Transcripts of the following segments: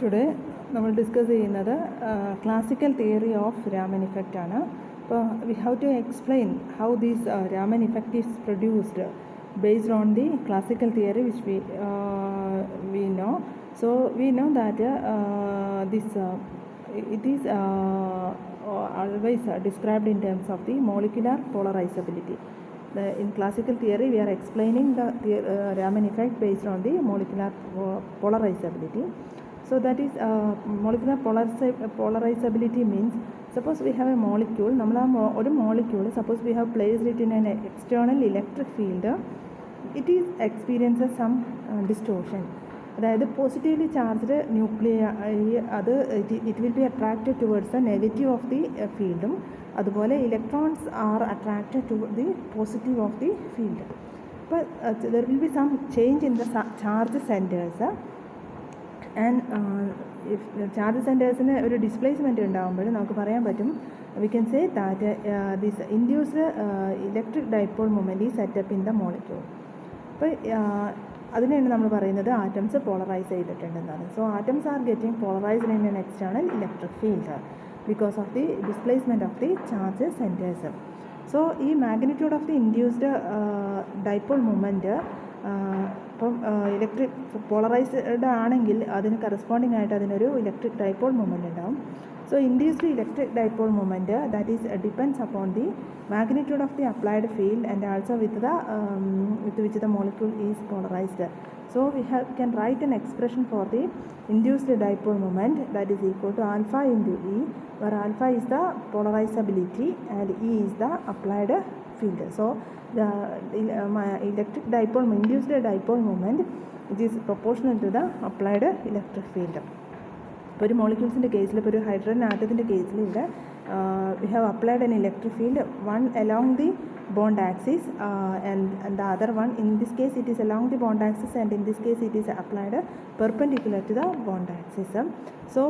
Today നമ്മൾ discuss ചെയ്യുന്നത് classical theory of Raman effect ആണ്. അപ്പോൾ we have to explain how these Raman effect is produced based on the classical theory which we know. So we know that it is always described in terms of the molecular polarizability. In classical theory we are explaining the Raman effect based on the molecular polarizability. So that is molecular polarizability means, suppose we have a molecule, ഒരു molecule, suppose we have placed it in an external electric field, it is experiences some distortion. അതായത് positively charged nuclei അത് it will be attracted towards the negative of the ഫീൽഡും, അതുപോലെ electrons are attracted to the positive of the field. അപ്പോൾ there will be some change in the charge centres. And charge സെൻറ്റേഴ്സിന് ഒരു displacement ഉണ്ടാകുമ്പോൾ നമുക്ക് പറയാൻ പറ്റും, we can say that this induced electric dipole moment is set up in the molecule. അപ്പോൾ അതിനാണ് നമ്മൾ പറയുന്നത് ആറ്റംസ് പോളറൈസ് ചെയ്തിട്ടുണ്ടെന്നാണ്. So atoms are getting polarised in an external electric field because of the displacement of the charge centres. So ഈ magnitude of the induced dipole moment ഇപ്പം electric polarised ആണെങ്കിൽ അതിന് corresponding ആയിട്ട് അതിനൊരു ഇലക്ട്രിക് ഡൈപോൾ മൊമെൻറ്റ് ഉണ്ടാവും. So induced electric dipole moment that is depends upon the magnitude of the applied field and also with which the molecule is polarized. So we can write an expression for the induced dipole moment that is equal to alpha into E, where alpha is the polarizability and E is the applied field. So the electric dipole induced dipole moment, it is proportional to the applied electric field. ഇപ്പോൾ ഒരു മോളിക്യൂൾസിൻ്റെ കേസിൽ, ഇപ്പോൾ ഒരു hydrogen ആറ്റത്തിൻ്റെ കേസിൽ ഇവിടെ we have applied N electric field one along the bond axis and the other one, in this case it is along the bond axis and in this case it is applied perpendicular to the bond axis. So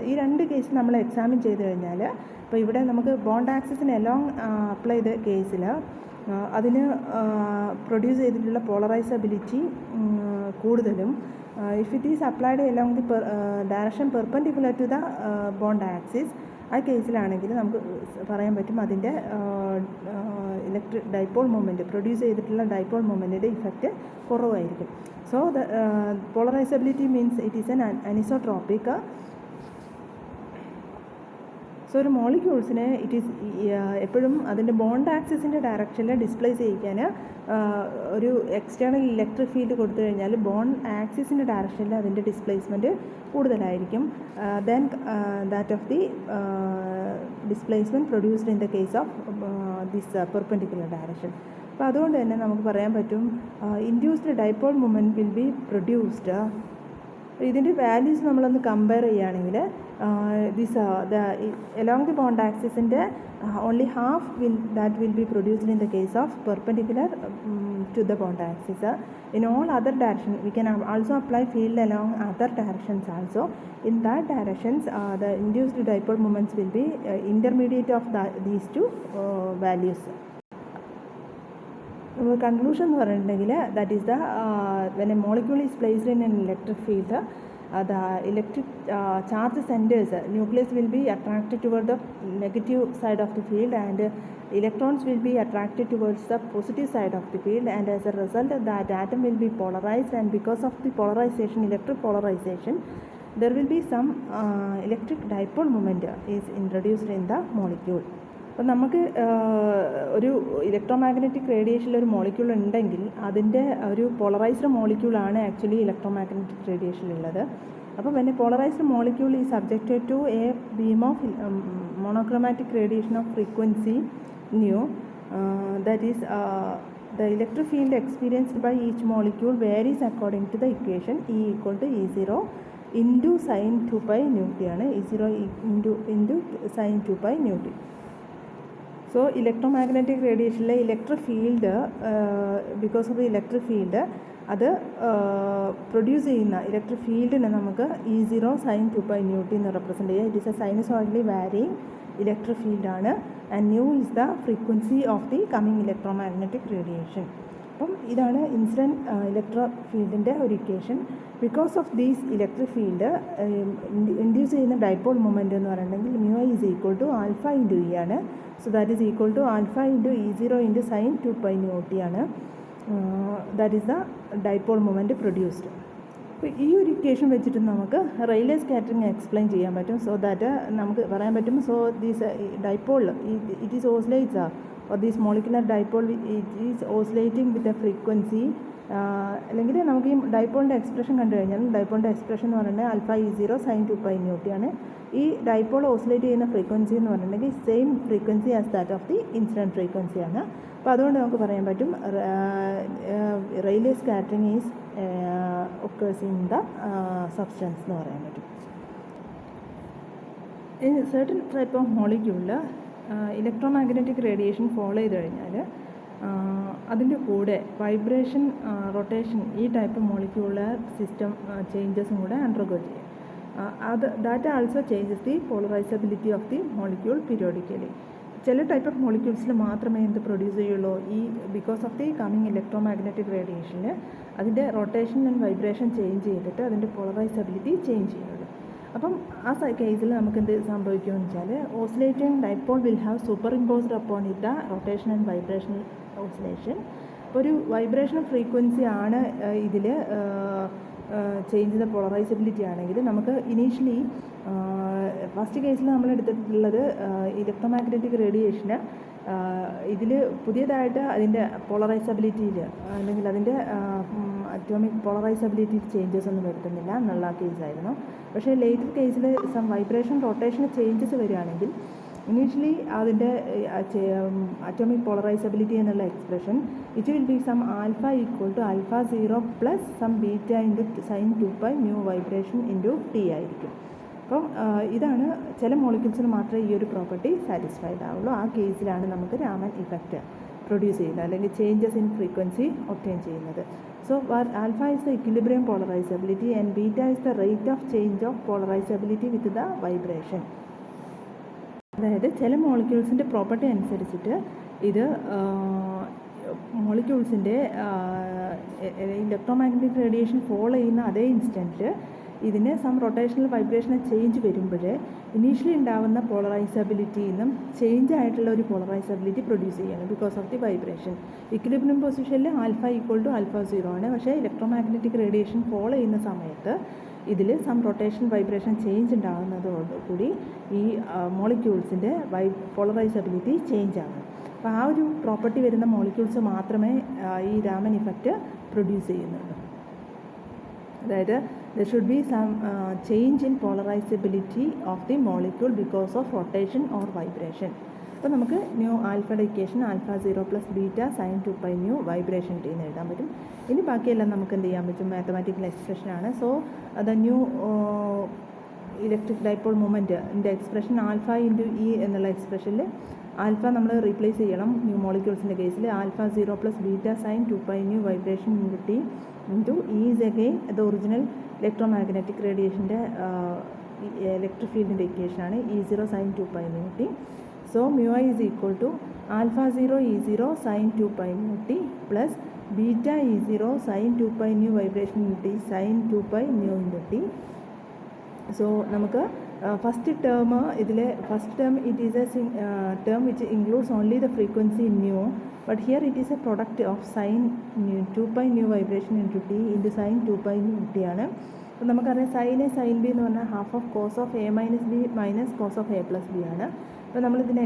ഈ രണ്ട് case നമ്മൾ examine ചെയ്ത് കഴിഞ്ഞാൽ, ഇപ്പോൾ ഇവിടെ നമുക്ക് bond ആക്സിസിന് along apply ചെയ്ത കേസിൽ അതിന് പ്രൊഡ്യൂസ് ചെയ്തിട്ടുള്ള പോളറൈസബിലിറ്റി കൂടുതലും, if it is applied along the direction perpendicular to the bond axis, ആ കേസിലാണെങ്കിൽ നമുക്ക് പറയാൻ പറ്റും അതിൻ്റെ ഇലക്ട്രിക് ഡൈപോൾ മൊമെൻറ്റ് പ്രൊഡ്യൂസ് ചെയ്തിട്ടുള്ള ഡൈപോൾ മൊമെൻറ്റിൻ്റെ ഇഫക്റ്റ് കുറവായിരിക്കും. So the polarisability means it is an anisotropic. So ഒരു മോളിക്യൂൾസിനെ ഇറ്റ് ഈസ് എപ്പോഴും അതിൻ്റെ ബോണ്ട് ആക്സിസിൻ്റെ ഡയറക്ഷനിൽ ഡിസ്പ്ലേസ് ചെയ്യിക്കാൻ ഒരു എക്സ്റ്റേണൽ ഇലക്ട്രിക് ഫീൽഡ് കൊടുത്തു കഴിഞ്ഞാൽ ബോണ്ട് ആക്സിസിൻ്റെ ഡയറക്ഷനിൽ അതിൻ്റെ ഡിസ്പ്ലേസ്മെൻറ്റ് കൂടുതലായിരിക്കും then that of the displacement produced in the case of this perpendicular direction. അപ്പോൾ അതുകൊണ്ട് തന്നെ നമുക്ക് പറയാൻ പറ്റും induced dipole moment will be produced. ഇതിൻ്റെ വാല്യൂസ് നമ്മളൊന്ന് കമ്പയർ ചെയ്യുകയാണെങ്കിൽ this along the bond axis only half will be produced in the case of perpendicular to the bond axis. In all other directions we can also apply field along other directions also. In that directions the induced dipole moments will be intermediate of these two values. Conclusion എന്ന് പറഞ്ഞിട്ടുണ്ടെങ്കിൽ that is the when a molecule is placed in an electric field, the electric charge centers, nucleus will be attracted toward the negative side of the field and electrons will be attracted towards the positive side of the field, and as a result that atom will be polarized, and because of the polarization, electric polarization, there will be some electric dipole moment is introduced in the molecule. അപ്പോൾ നമുക്ക് ഒരു electromagnetic റേഡിയേഷനിൽ ഒരു molecule ഉണ്ടെങ്കിൽ അതിൻ്റെ ഒരു polarised മോളിക്യൂളാണ് actually electromagnetic റേഡിയേഷനിലുള്ളത്. അപ്പോൾ പിന്നെ പോളറൈസ്ഡ് മോളിക്യൂൾ ഈ subjected to a beam of monochromatic radiation of frequency nu, that is the electric field experienced by each molecule varies according to the equation E equal to E0 into sin 2 pi nu t ആണ്. E0 into sin 2 pi nu t. So electromagnetic റേഡിയേഷനിലെ electric field because of the electric field അത് produce ചെയ്യുന്ന electric ഫീൽഡിനെ നമുക്ക് E0 sin 2 pi nu t എന്ന് represent ചെയ്യുക. It is a sinusoidally varying ഇലക്ട്രിക് ഫീൽഡാണ് and nu is the frequency of the coming electromagnetic radiation. അപ്പം ഇതാണ് ഇൻസിഡൻറ്റ് ഇലക്ട്രിക് ഫീൽഡിൻ്റെ ഒരു equation. Because of these electric field induce ചെയ്യുന്ന ഡൈപോൾ മൊമെൻ്റ് എന്ന് പറയുന്നുണ്ടെങ്കിൽ mu I is equal to alpha into E ആണ്. So that is equal to alpha into E0 into sine 2π nu T ആണ്. That is the dipole moment produced. അപ്പോൾ ഈ ഒരു equation വെച്ചിട്ട് നമുക്ക് റെയിലേ സ്കാറ്ററിങ് എക്സ്പ്ലെയിൻ ചെയ്യാൻ പറ്റും. സോ ദാറ്റ് നമുക്ക് പറയാൻ പറ്റും, so these dipole it is oscillates or this molecular dipole it is oscillating with a frequency അല്ലെങ്കിൽ നമുക്ക് ഈ ഡൈപോളിൻ്റെ എക്സ്പ്രഷൻ കണ്ടു കഴിഞ്ഞാൽ ഡൈപോളിൻ്റെ എക്സ്പ്രഷൻ എന്ന് പറഞ്ഞിട്ടുണ്ടെങ്കിൽ alpha E0 sine 2π nu T ആണ്. ഈ ഡൈപോൾ ഓസിലേറ്റ് ചെയ്യുന്ന ഫ്രീക്വൻസി എന്ന് പറഞ്ഞിട്ടുണ്ടെങ്കിൽ same frequency as that of the incident frequency ആണ്. അപ്പോൾ അതുകൊണ്ട് നമുക്ക് പറയാൻ പറ്റും Rayleigh scattering is occurs in the substance എന്ന് പറയാൻ പറ്റും. ഇൻ സെർട്ടൻ ടൈപ്പ് ഓഫ് മോളിക്യൂളിൽ ഇലക്ട്രോമാഗ്നറ്റിക് റേഡിയേഷൻ ഫോളോ ചെയ്ത് കഴിഞ്ഞാൽ അതിൻ്റെ കൂടെ വൈബ്രേഷൻ, റൊട്ടേഷൻ, ഈ ടൈപ്പ് മോളിക്യൂളർ സിസ്റ്റം ചേഞ്ചസും കൂടെ അണ്ടർഗോ ചെയ്യും. That also changes the polarizability of the molecule periodically. ചില ടൈപ്പ് ഓഫ് മോളിക്യൂൾസിൽ മാത്രമേ എന്ത് പ്രൊഡ്യൂസ് ചെയ്യുള്ളൂ, ഈ because of the coming electromagnetic റേഡിയേഷന് അതിൻ്റെ റൊട്ടേഷൻ ആൻഡ് വൈബ്രേഷൻ ചേഞ്ച് ചെയ്തിട്ട് അതിൻ്റെ പോളറൈസബിലിറ്റി ചേഞ്ച് ചെയ്യുള്ളൂ. അപ്പം ആ കേസിൽ നമുക്ക് എന്ത് സംഭവിക്കുമെന്ന് വെച്ചാൽ oscillating dipole will have super imposed upon it the rotation and vibrational oscillation. അപ്പോൾ ഒരു വൈബ്രേഷണൽ ഫ്രീക്വൻസി ആണ് ഇതിൽ ചേഞ്ച് ചെയ്ത പോളറൈസബിലിറ്റി ആണെങ്കിൽ നമുക്ക് ഇനീഷ്യലി ഫസ്റ്റ് കേസിൽ നമ്മൾ എടുത്തിട്ടുള്ളത് ഇലക്ട്രോമാഗ്നറ്റിക് റേഡിയേഷന് ഇതിൽ പുതിയതായിട്ട് അതിൻ്റെ പോളറൈസബിലിറ്റിയിൽ അല്ലെങ്കിൽ അതിൻ്റെ അറ്റോമിക് പോളറൈസബിലിറ്റി ചേഞ്ചസ് ഒന്നും വരുത്തുന്നില്ല എന്നുള്ള കേസായിരുന്നു. പക്ഷേ ലേറ്റർ കേസിൽ സം വൈബ്രേഷൻ റൊട്ടേഷൻ ചേഞ്ചസ് വരികയാണെങ്കിൽ ഇനീഷ്യലി അതിൻ്റെ അറ്റോമിക് പോളറൈസബിലിറ്റി എന്നുള്ള expression it will be some alpha equal to alpha 0 plus some beta into sine 2π nu vibration into t ആയിരിക്കും. അപ്പം ഇതാണ് ചില മോളിക്യൂൾസിന് മാത്രമേ ഈ ഒരു പ്രോപ്പർട്ടി സാറ്റിസ്ഫൈഡ് ആവുള്ളൂ. ആ കേസിലാണ് നമുക്ക് രാമൻ ഇഫക്റ്റ് പ്രൊഡ്യൂസ് ചെയ്യുന്നത് അല്ലെങ്കിൽ ചേഞ്ചസ് ഇൻ ഫ്രീക്വൻസി ഒബ്റ്റെയിൻ ചെയ്യുന്നത്. So alpha is the equilibrium polarisability and beta is the rate of change of polarisability with the vibration. അതായത് ചില മോളിക്യൂൾസിൻ്റെ പ്രോപ്പർട്ടി അനുസരിച്ചിട്ട് ഇത് മോളിക്യൂൾസിൻ്റെ ഇലക്ട്രോമാഗ്നറ്റിക് റേഡിയേഷൻ ഫോളോ ചെയ്യുന്ന അതേ ഇൻസ്റ്റൻറ്റിൽ ഇതിന് സം റൊട്ടേഷണൽ വൈബ്രേഷണൽ ചേഞ്ച് വരുമ്പോൾ ഇനീഷ്യലി ഉണ്ടാകുന്ന പോളറൈസബിലിറ്റിയിൽ നിന്നും ചേഞ്ച് ആയിട്ടുള്ള ഒരു പോളറൈസബിലിറ്റി പ്രൊഡ്യൂസ് ചെയ്യണം because of the vibration. Equilibrium പൊസിഷനിൽ ആൽഫ ഈക്വൽ ടു ആൽഫ 0 ആണ്. പക്ഷേ ഇലക്ട്രോമാഗ്നറ്റിക് റേഡിയേഷൻ ഫോളോ ചെയ്യുന്ന സമയത്ത് ഇതിൽ സം റൊട്ടേഷൻ വൈബ്രേഷൻ ചേഞ്ച് ഉണ്ടാകുന്നതോടുകൂടി ഈ മോളിക്യൂൾസിൻ്റെ പോളറൈസബിലിറ്റി ചേഞ്ച് ആകും. അപ്പോൾ ആ ഒരു പ്രോപ്പർട്ടി വരുന്ന മോളിക്യൂൾസ് മാത്രമേ ഈ രാമൻ ഇഫക്റ്റ് പ്രൊഡ്യൂസ് ചെയ്യുന്നുള്ളൂ. അതായത് there should be some change in polarizability of the molecule because of rotation or vibration. അപ്പോൾ നമുക്ക് ന്യൂ ആൽഫയുടെ equation alpha 0 plus beta sine 2π nu vibration t എന്ന് എഴുതാൻ പറ്റും. ഇനി ബാക്കിയെല്ലാം നമുക്ക് എന്ത് ചെയ്യാൻ പറ്റും, മാത്തമാറ്റിക്കൽ എക്സ്പ്രഷനാണ്. So the nu electric dipole മൊമെൻറ്റിൻ്റെ എക്സ്പ്രഷൻ ആൽഫ ഇൻറ്റു ഇ എന്നുള്ള എക്സ്പ്രഷനിൽ ആൽഫ നമ്മൾ റീപ്ലേസ് ചെയ്യണം. ന്യൂ മോളിക്യൂൾസിൻ്റെ കേസിൽ alpha 0 plus beta sine 2π nu vibration into t into E is again the original electromagnetic റേഡിയേഷൻ്റെ ഇലക്ട്രിക് ഫീൽഡിൻ്റെ ഇക്വേഷനാണ് E0 sine 2π nu T. So mu I is equal to alpha 0 E0 sine 2π nu t plus beta E0 sine 2π nu vibration into t sine 2π nu into t. So നമുക്ക് first term ഇതിൽ first term it is a term which includes only the frequency in nu, but here it is a product of sine 2π nu vibration into t into sine 2π nu T ആണ്. അപ്പോൾ നമുക്കറിയാം sine A sine B എന്ന് പറഞ്ഞാൽ half of cos of A minus B minus cos of A plus B ആണ്. അപ്പോൾ നമ്മളിതിനെ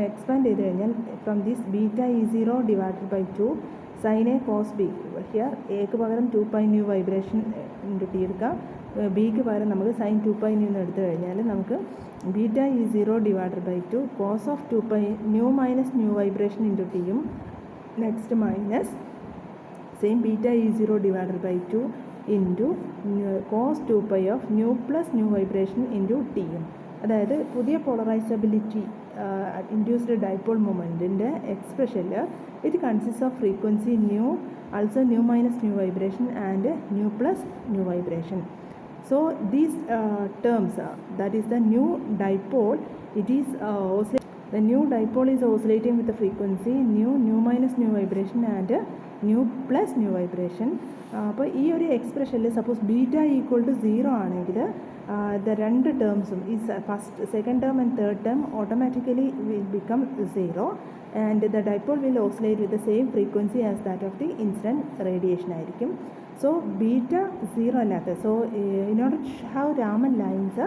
expand ചെയ്ത് കഴിഞ്ഞാൽ from this beta E0 divided by 2 sine A cos B, here എക്ക് പകരം 2π ന്യൂ വൈബ്രേഷൻ ഇൻറ്റു ടി എടുക്കാം, ബിക്ക് പകരം നമുക്ക് സൈൻ 2π ന്യൂ എന്ന് എടുത്തു കഴിഞ്ഞാൽ നമുക്ക് beta E0 divided by 2 cos of 2π nu minus nu vibration into ടിയും next minus same beta E0 divided by 2 into cos 2π of nu plus nu vibration into ടിയും. അതായത് പുതിയ പോളറൈസബിലിറ്റി ഇൻഡ്യൂസ്ഡ് ഡൈപോൾ മൊമെൻറ്റിൻ്റെ എക്സ്പ്രഷനിൽ it consist of frequency nu, also new minus new vibration and new plus new vibration. So these terms that is the new dipole, it is the new dipole is oscillating with the frequency new minus new vibration and new plus nu vibration. അപ്പോൾ ഈ ഒരു എക്സ്പ്രഷനിൽ suppose beta equal to 0 ആണെങ്കിൽ രണ്ട് ടേംസും ഈ first second term and third term automatically will become 0 and the dipole will oscillate with the same frequency as that of the incident radiation ആയിരിക്കും. So beta 0 അല്ലാത്ത, so in order to have Raman lines,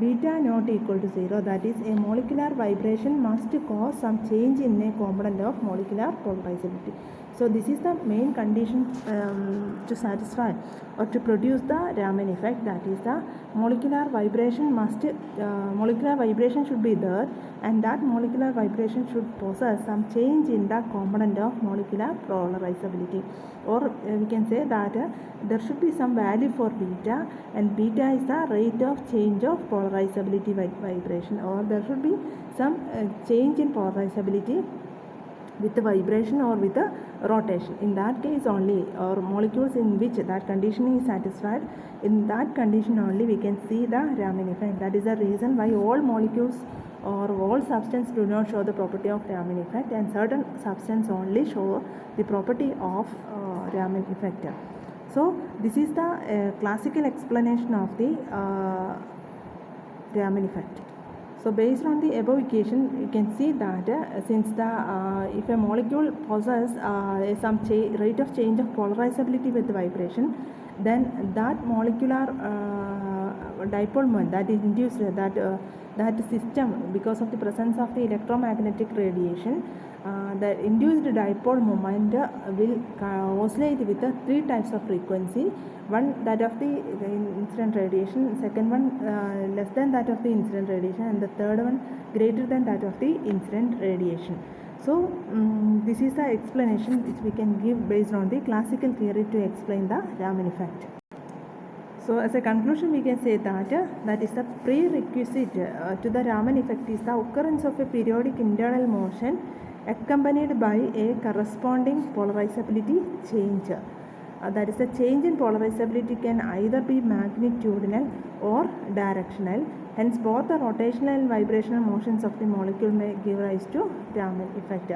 beta not equal to 0, that is a molecular vibration must cause some change in a component of molecular polarizability. So this is the main condition to satisfy or to produce the Raman effect, that is the molecular vibration should be there, and that molecular vibration should possess some change in the component of molecular polarizability, or we can say that there should be some value for beta, and beta is the rate of change of polarizability vibration, or there should be some change in polarizability with the vibration or with the rotation. In that case only, or molecules in which that condition is satisfied, in that condition only we can see the Raman effect. That is the reason why all molecules or all substance do not show the property of Raman effect, and certain substance only show the property of Raman effect. So this is the classical explanation of the Raman effect. So based on the above equation, you can see that since the if a molecule possesses some rate of change of polarizability with the vibration, then that molecular dipole moment that is induced, that system, because of the presence of the electromagnetic radiation, the induced dipole moment will oscillate with the three types of frequency. One, that of the incident radiation, second one less than that of the incident radiation, and the third one greater than that of the incident radiation. So this is the explanation which we can give based on the classical theory to explain the Raman effect. So as a conclusion, we can say that that is the prerequisite to the Raman effect is the occurrence of a periodic internal motion accompanied by a corresponding polarizability change. That is, the change in polarizability can either be magnitudinal or directional. Hence, both the rotational and vibrational motions of the molecule may give rise to Raman effect.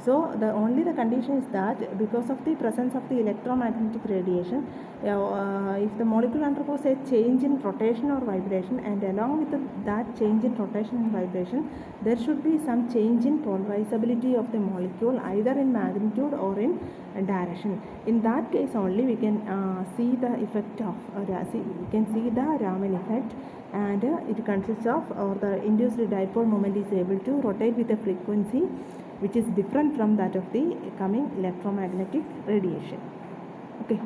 So only the condition is that because of the presence of the electromagnetic radiation, if the molecule undergoes a change in rotation or vibration, and along with that change in rotation and vibration, there should be some change in polarizability of the molecule, either in magnitude or in direction. In that case only we can see the effect of we can see the Raman effect, and it consists of, or the induced dipole moment is able to rotate with a frequency which is different from that of the coming electromagnetic radiation. Okay.